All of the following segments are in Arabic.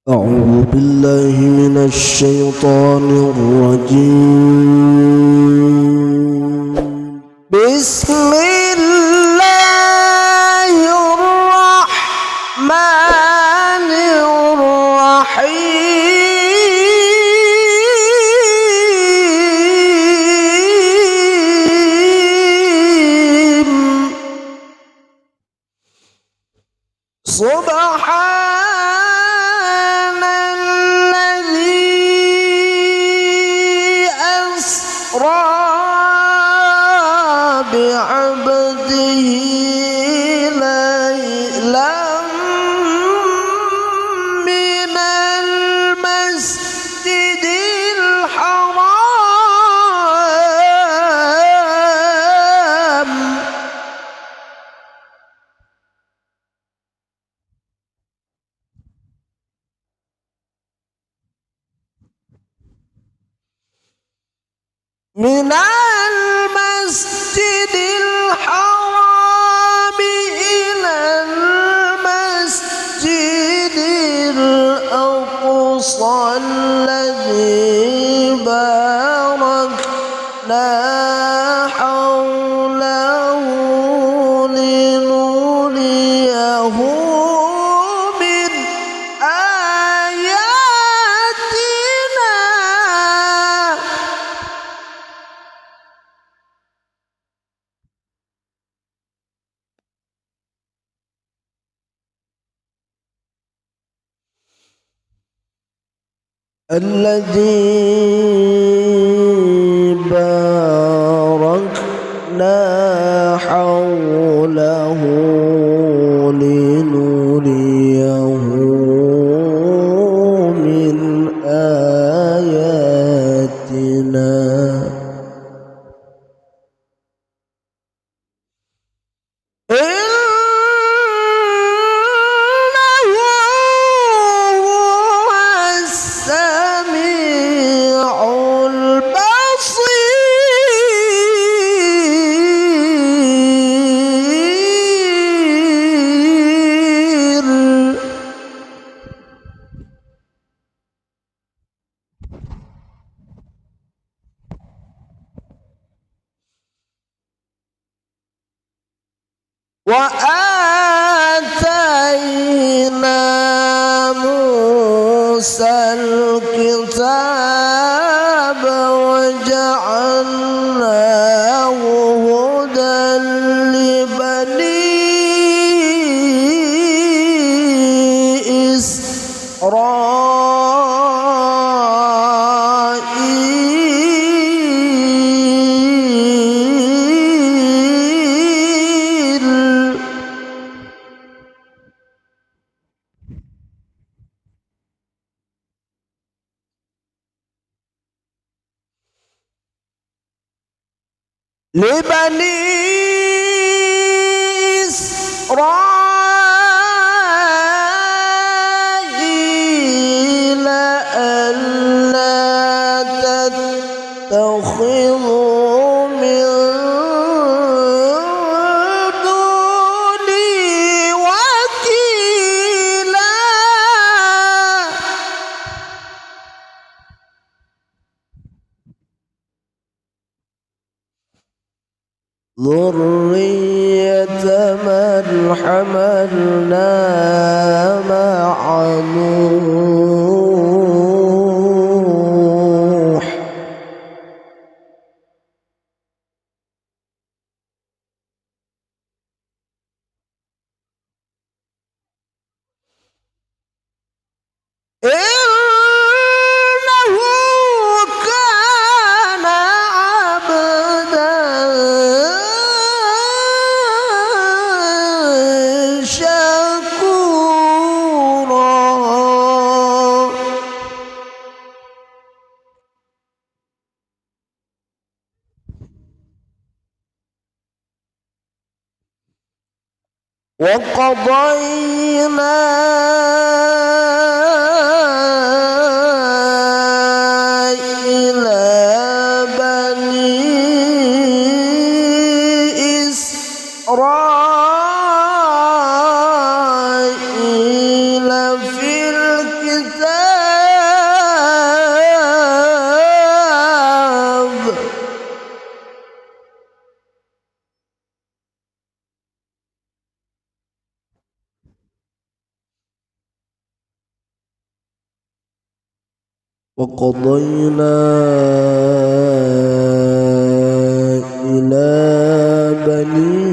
أعوذ بالله من الشيطان الرجيم. بسم الله الرحمن الرحيم. سبحان الذي أسرى بعبده ليلا من المسجد الحرام إلى المسجد الأقصى الذي باركنا حوله لنريه من آياتنا. الذي باركنا حوله لنريه من آياتنا. وآتينا موسى الكتاب وجعلناه هدى لبني إسرائيل. إسرائيل ألا تتخذوا من دوني وكيلا. ذرية من حملنا مع نوح. إنه كان عبدا شكورا. وقضينا إلى بني إسرائيل في الكتاب وقضينا إلى بني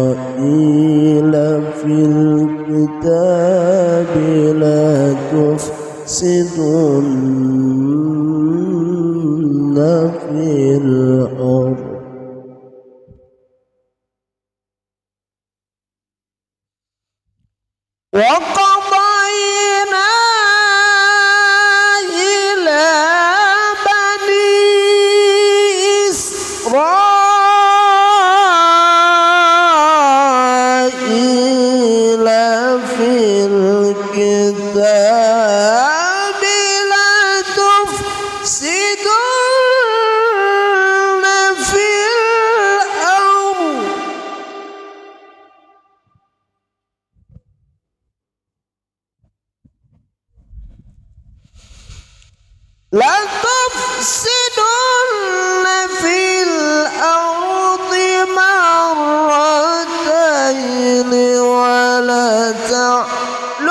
إسرائيل في الكتاب لا تفسدن في الأرض وقضينا إلى بني إسرائيل في الكتاب لا تفسدن في الأرض لا تفسدن في الأرض مرتين ولا تعلن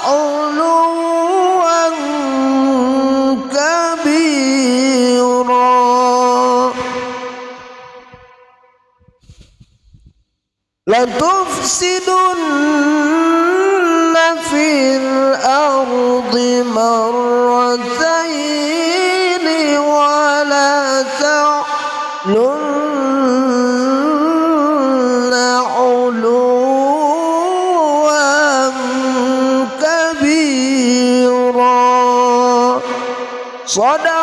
علوا كبيرا لا تفسدن في الأرض مرتين ولا تعلن علوا كبيرا صدق